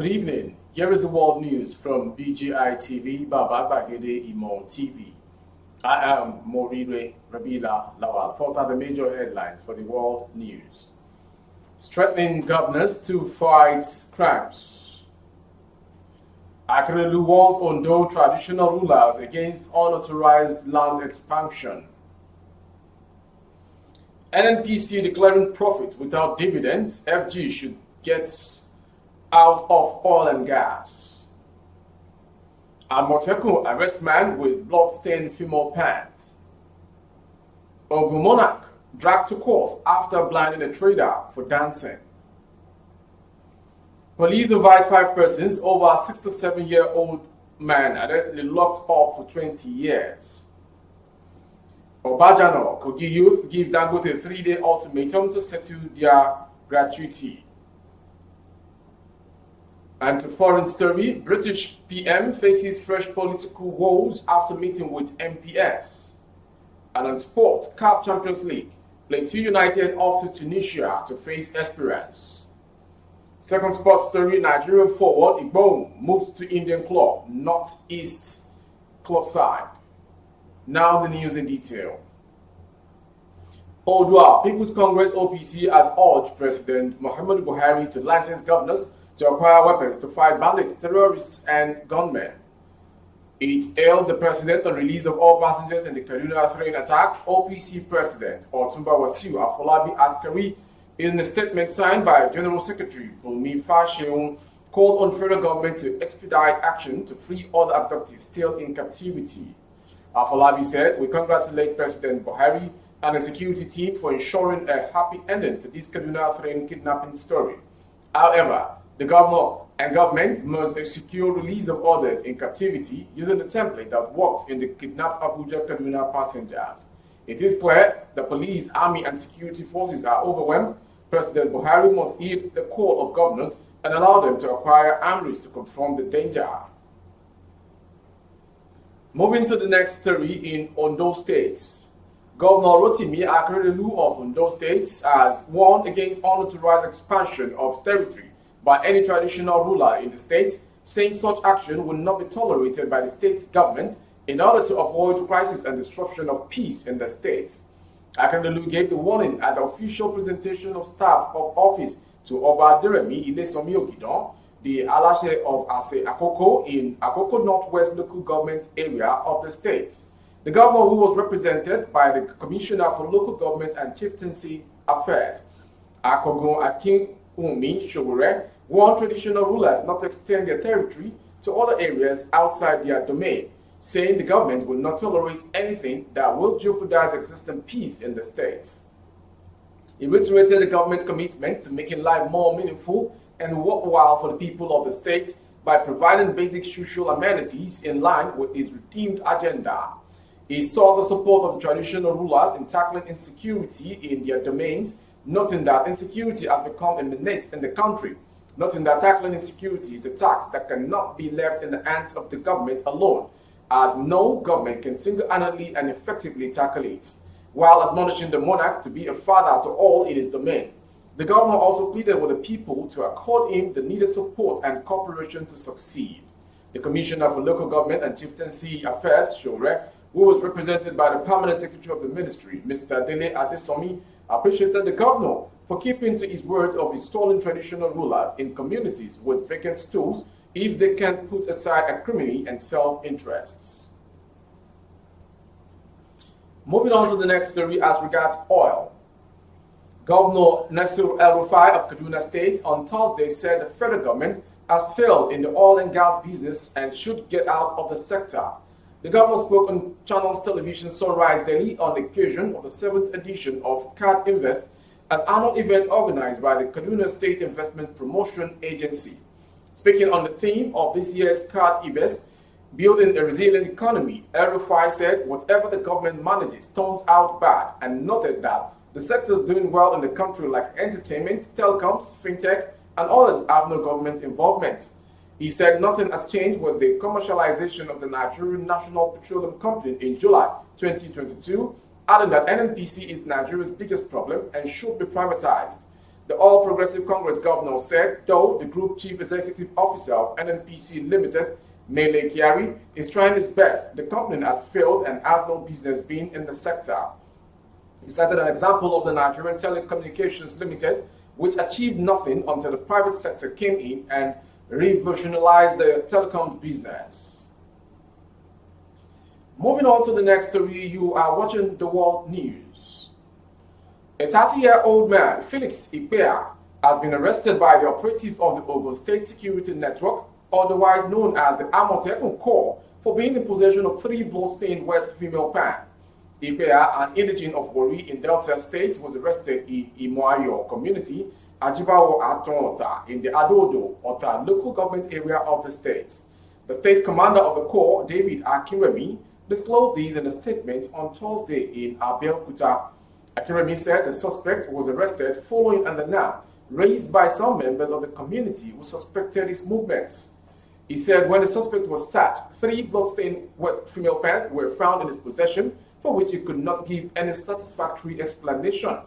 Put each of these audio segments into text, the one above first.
Good evening. Here is the world news from BGI TV, Baba Bagede Imo TV. I am Morire Rabila Lawal. First are the major headlines for the world news. Strengthening governors to fight crimes. Akeredolu warns Ondo traditional rulers against unauthorized land expansion. NNPC declaring profit without dividends. FG should get out of oil and gas. Amotekun arrest man with blood-stained female pants. Ogun Monarch dragged to court after blinding a trader for dancing. Police invite 5 persons over a 67-year-old man allegedly locked up for 20 years. Obajano, Kogi youth give Dangote a 3-day ultimatum to settle their gratuity. And to foreign story, British PM faces fresh political woes after meeting with MPS. And on sport, CAF Champions League, Plateau United off to Tunisia to face Esperance. Second sports story, Nigerian forward Ogun moves to Indian club, Northeast club side. Now the news in detail. Ondo, People's Congress OPC has urged President Muhammadu Buhari to license governors to acquire weapons to fight bandits, terrorists, and gunmen. It hailed the president on release of all passengers in the Kaduna train attack. OPC President Otumba Wasiu Afolabi Askari, in a statement signed by General Secretary Bulmi Fasheun, called on federal government to expedite action to free all the abductees still in captivity. Afolabi said, "We congratulate President Buhari and the security team for ensuring a happy ending to this Kaduna train kidnapping story. However, the governor and government must secure release of others in captivity using the template that worked in the kidnapped Abuja-Kaduna passengers. It is clear the police, army, and security forces are overwhelmed. President Buhari must heed the call of governors and allow them to acquire armories to confront the danger." Moving to the next story in Ondo State. Governor Rotimi Akeredolu of Ondo State has warned against unauthorized expansion of territory by any traditional ruler in the state, saying such action will not be tolerated by the state government in order to avoid crisis and disruption of peace in the state. Akeredolu gave the warning at the official presentation of staff of office to Oba Deremi Ilesomi Ogidon, the Alashe of Ase Akoko in Akoko Northwest local government area of the state. The governor, who was represented by the Commissioner for Local Government and Chieftaincy Affairs, Akogun Akinwumi Shogure, warned traditional rulers not to extend their territory to other areas outside their domain, saying the government will not tolerate anything that will jeopardize existing peace in the state. He reiterated the government's commitment to making life more meaningful and worthwhile for the people of the state by providing basic social amenities in line with his redeemed agenda. He sought the support of the traditional rulers in tackling insecurity in their domains, noting that insecurity has become a menace in the country, noting that tackling insecurity is a task that cannot be left in the hands of the government alone, as no government can single-handedly and effectively tackle it, while admonishing the monarch to be a father to all in his domain. The governor also pleaded with the people to accord him the needed support and cooperation to succeed. The Commissioner for Local Government and Chieftaincy Affairs, Shore, who was represented by the Permanent Secretary of the Ministry, Mr. Dele Adesomi, appreciated the governor for keeping to his word of installing traditional rulers in communities with vacant stools if they can put aside acrimony and self-interests. Moving on to the next story as regards oil. Governor Nasir El-Rufai of Kaduna State on Thursday said the federal government has failed in the oil and gas business and should get out of the sector. The governor spoke on Channels Television Sunrise Daily on the occasion of the 7th edition of CAD Invest, an annual event organized by the Kaduna State Investment Promotion Agency. Speaking on the theme of this year's CAD Invest, Building a Resilient Economy, El-Rufai said whatever the government manages turns out bad, and noted that the sectors doing well in the country like entertainment, telecoms, fintech, and others have no government involvement. He said nothing has changed with the commercialization of the Nigerian National Petroleum Company in July 2022, adding that NNPC is Nigeria's biggest problem and should be privatized. The All Progressive Congress governor said, though the group chief executive officer of NNPC Limited, Mele Kyari, is trying his best, the company has failed and has no business being in the sector. He cited an example of the Nigerian Telecommunications Limited, which achieved nothing until the private sector came in and revolutionized the telecom business. Moving on to the next story, you are watching the World News. A 30-year-old man, Felix Ipea, has been arrested by the operative of the Ogun State Security Network, otherwise known as the Amotekun Corps, for being in possession of 3 blood-stained wet female pan. Ipea, an indigene of Wari in Delta State, was arrested in Imoayo community, Ajibawo Atonota, in the Akeredolu local government area of the state. The state commander of the Corps, David Akeredolu, disclosed these in a statement on Thursday in Abeokuta. Akeredolu said the suspect was arrested following an alarm raised by some members of the community who suspected his movements. He said when the suspect was searched, 3 blood-stained wet female pants were found in his possession, for which he could not give any satisfactory explanation.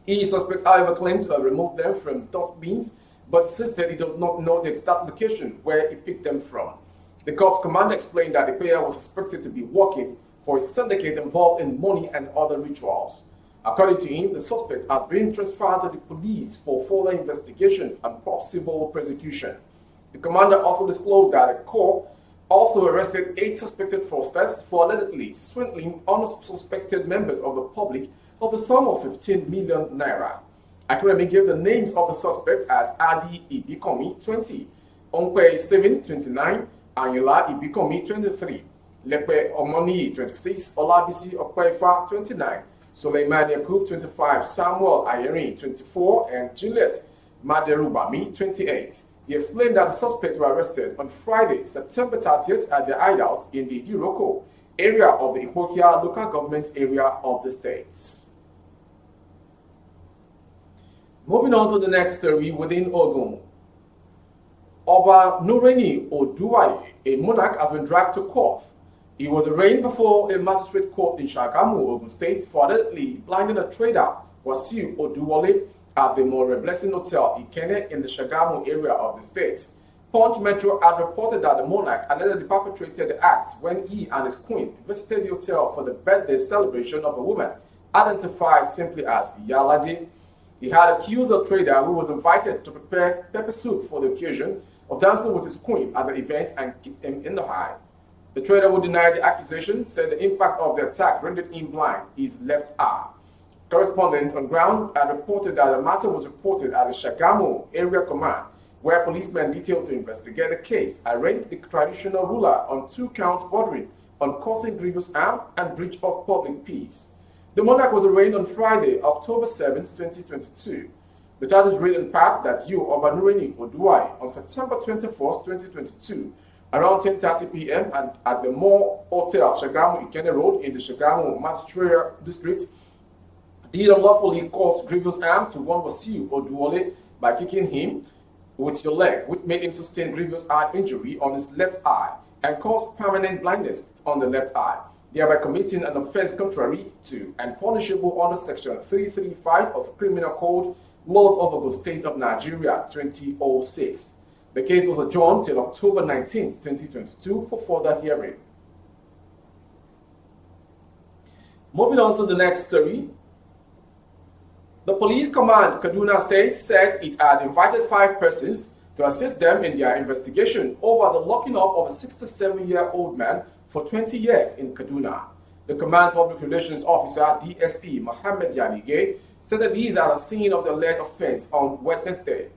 He suspect, however, claimed to have removed them from dustbins, but insisted he does not know the exact location where he picked them from. The corps commander explained that the player was suspected to be working for a syndicate involved in money and other rituals. According to him, the suspect has been transferred to the police for further investigation and possible prosecution. The commander also disclosed that the corps also arrested 8 suspected fraudsters for allegedly swindling unsuspected members of the public of the sum of 15 million naira. Akeredolu gave the names of the suspects as Adi Ibikomi, 20, Onkwe Stephen, 29, Anyula Ibikomi, 23, Lepe Omoni, 26, Olabisi Okwefa, 29, Suleiman Yakub, 25, Samuel Ayeri, 24, and Juliet Maderubami, 28. He explained that the suspects were arrested on Friday, September 30th at the hideout in the Iroko area of the Ipokia local government area of the state. Moving on to the next story within Ogun. Oba Nureni Oduwaye, a monarch, has been dragged to court. He was arraigned before a magistrate court in Shagamu, Ogun State, for allegedly blinding a trader, Wasiu Oduwole, at the More Blessing Hotel Ikene in the Shagamu area of the state. Punch Metro had reported that the monarch allegedly perpetrated the act when he and his queen visited the hotel for the birthday celebration of a woman identified simply as Yalaji. He had accused the trader, who was invited to prepare pepper soup for the occasion, of dancing with his queen at the event and keep him in the high. The trader, who denied the accusation, said the impact of the attack rendered him blind his left eye. Correspondents on ground had reported that the matter was reported at the Shagamu Area Command, where policemen detailed to investigate the case arraigned the traditional ruler on 2 counts bordering on causing grievous harm and breach of public peace. The monarch was arraigned on Friday, October 7, 2022. The charges read in part that you, Oba Nureni Oduwaye, on September 21, 2022, around 10:30 p.m. and at the More Hotel, Shagamu Ikene Road in the Shagamu Magisterial District, did unlawfully cause grievous harm to one Wasiu Oduwole by kicking him with your leg, which made him sustain grievous eye injury on his left eye and caused permanent blindness on the left eye, thereby committing an offense contrary to and punishable under Section 335 of Criminal Code, Laws of Ogun State of Nigeria, 2006. The case was adjourned till October 19, 2022 for further hearing. Moving on to the next story. The police command Kaduna State said it had invited 5 persons to assist them in their investigation over the locking up of a 67-year-old man for 20 years in Kaduna. The command public relations officer, DSP Mohammed Yanige, said that these are the scene of the alleged offense on Wednesday.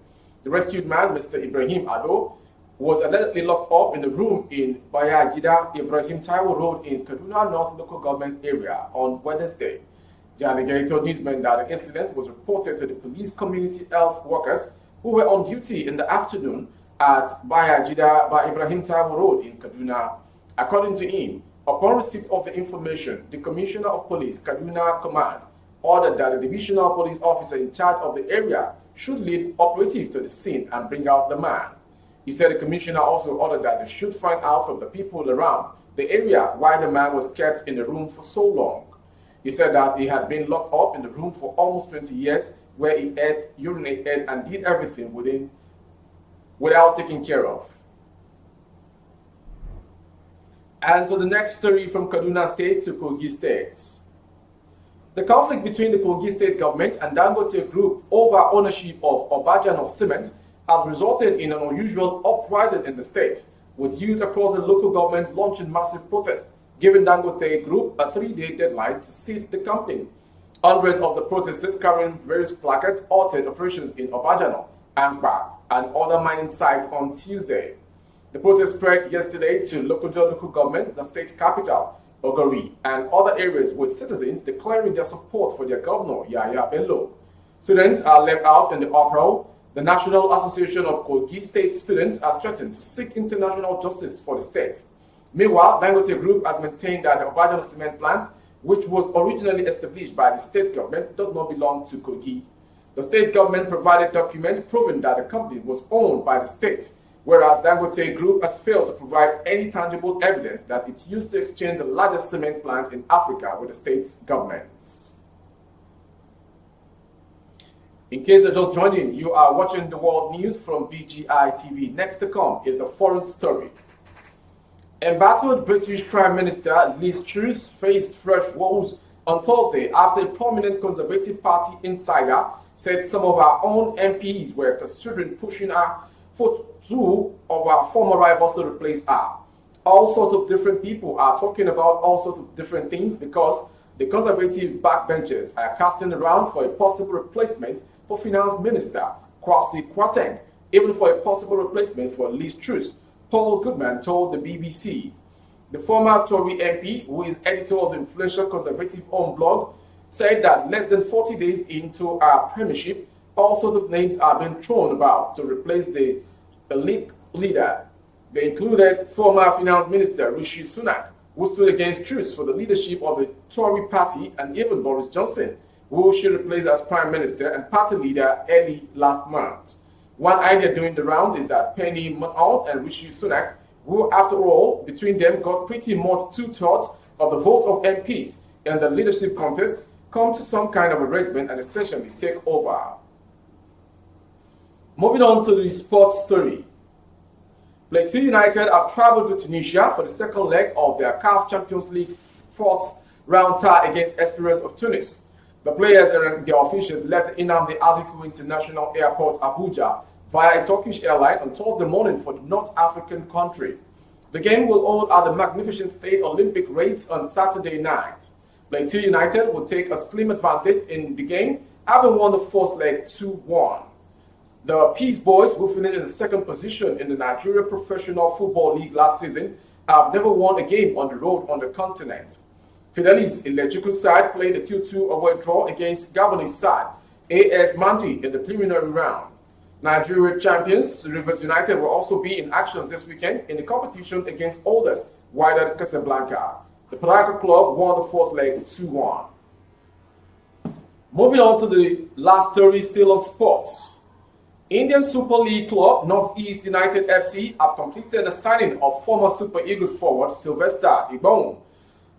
The rescued man, Mr. Ibrahim Ado, was allegedly locked up in a room in Bayagida Ibrahim Taiwo Road in Kaduna North local government area on Wednesday. The alleged told newsmen that the incident was reported to the police community health workers who were on duty in the afternoon at Bayagida by Ibrahim Taiwo Road in Kaduna. According to him, upon receipt of the information, the Commissioner of Police, Kaduna Command, ordered that the divisional police officer in charge of the area should lead operatives to the scene and bring out the man. He said the commissioner also ordered that they should find out from the people around the area why the man was kept in the room for so long. He said that he had been locked up in the room for almost 20 years where he ate, urinated, and did everything without taking care of. And to the next story, from Kaduna State to Kogi State. The conflict between the Kogi State government and Dangote Group over ownership of Obajano Cement has resulted in an unusual uprising in the state, with youth across the local government launching massive protests, giving Dangote Group a 3-day deadline to seize the company. Hundreds of the protesters carrying various placards halted operations in Obajano, Ankpa, and other mining sites on Tuesday. The protest spread yesterday to local government, the state capital, Ogori, and other areas, with citizens declaring their support for their governor, Yaya Bello. Students are left out in the uproar. The National Association of Kogi State Students has threatened to seek international justice for the state. Meanwhile, Dangote Group has maintained that the Obajano cement plant, which was originally established by the state government, does not belong to Kogi. The state government provided documents proving that the company was owned by the state, whereas Dangote Group has failed to provide any tangible evidence that it used to exchange the largest cement plant in Africa with the state's government. In case you're just joining, you are watching the world news from BGI TV. Next to come is the foreign story. Embattled British Prime Minister Liz Truss faced fresh woes on Thursday after a prominent Conservative Party insider said some of her own MPs were considering pushing her for two of her former rivals to replace her. All sorts of different people are talking about all sorts of different things because the Conservative backbenchers are casting around for a possible replacement for Finance Minister Kwasi Kwarteng, even for a possible replacement for Liz Truss, Paul Goodman told the BBC. The former Tory MP, who is editor of the influential Conservative-owned blog, said that less than 40 days into her premiership, all sorts of names are being thrown about to replace the elite leader. They included former Finance Minister Rishi Sunak, who stood against Truss for the leadership of the Tory party, and even Boris Johnson, who she replaced as Prime Minister and party leader early last month. One idea doing the rounds is that Penny Mordaunt and Rishi Sunak, who after all, between them got pretty much 2/3 of the vote of MPs in the leadership contest, come to some kind of arrangement and essentially take over. Moving on to the sports story. Plateau United have traveled to Tunisia for the second leg of their CAF Champions League fourth round tie against Esperance of Tunis. The players and their officials left Nnamdi Azikiwe International Airport, Abuja, via a Turkish airline on Thursday morning for the North African country. The game will hold at the magnificent State Olympic Rates on Saturday night. Plateau United will take a slim advantage in the game, having won the first leg 2-1. The Peace Boys, who finished in the second position in the Nigeria Professional Football League last season, have never won a game on the road on the continent. Fidelis Electrical side played a 2-2 away draw against Gabonese side AS Mandi in the preliminary round. Nigeria champions Rivers United will also be in action this weekend in the competition against oldest Wydad Casablanca. The Paraca club won the first leg 2-1. Moving on to the last story, still on sports. Indian Super League club Northeast United FC have completed the signing of former Super Eagles forward Sylvester Igbon.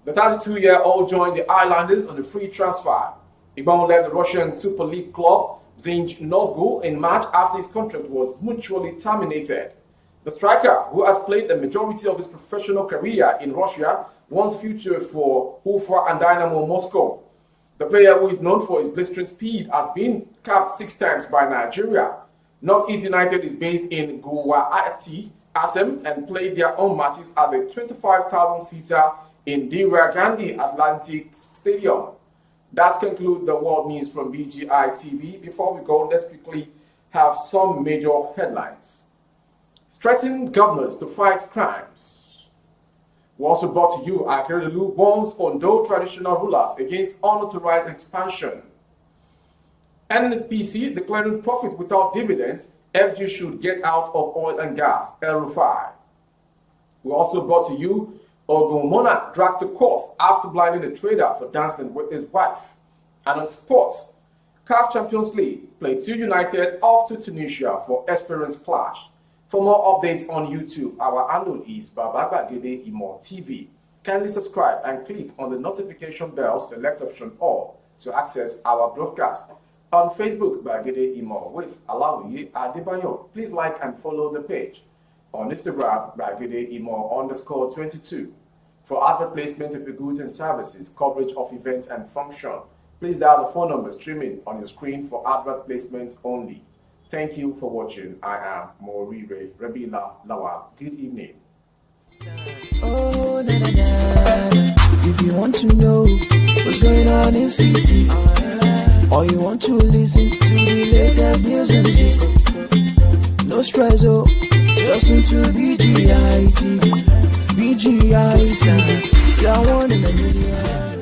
The 32-year-old joined the Islanders on a free transfer. Igbon left the Russian Super League club Zinj Novgorod in March after his contract was mutually terminated. The striker, who has played the majority of his professional career in Russia, once featured for Ufa and Dynamo Moscow. The player, who is known for his blistering speed, has been capped 6 times by Nigeria. Northeast United is based in Guwahati, Assam, and played their own matches at the 25,000-seater Indira Gandhi Atlantic Stadium. That concludes the world news from BGI TV. Before we go, let's quickly have some major headlines. Strengthen governors to fight crimes. We also brought to you Akeredolu warns Ondo traditional rulers against unauthorized expansion. NNPC declaring profit without dividends, FG should get out of oil and gas, El-Rufai. We also brought to you Ogun Monarch dragged to court after blinding a trader for dancing with his wife. And on sports, CAF Champions League, Plateau United off to Tunisia for Esperance clash. For more updates on YouTube, our handle is Bababagede Imo TV. Kindly subscribe and click on the notification bell, select option all to access our broadcast. On Facebook, Gbagede Imo with Alawiye Adebayo. Please like and follow the page. On Instagram, Gbagede Imo _22. For advert placement of your goods and services, coverage of events and function, please dial the phone number streaming on your screen for advert placements only. Thank you for watching. I am Morire Rabila Lawal. Good evening. Oh, na, na, na. If you want to know what's going on in city, or you want to listen to the latest news and gist, no stress, oh, just tune to BGI TV. BGI TV, you're one in a million.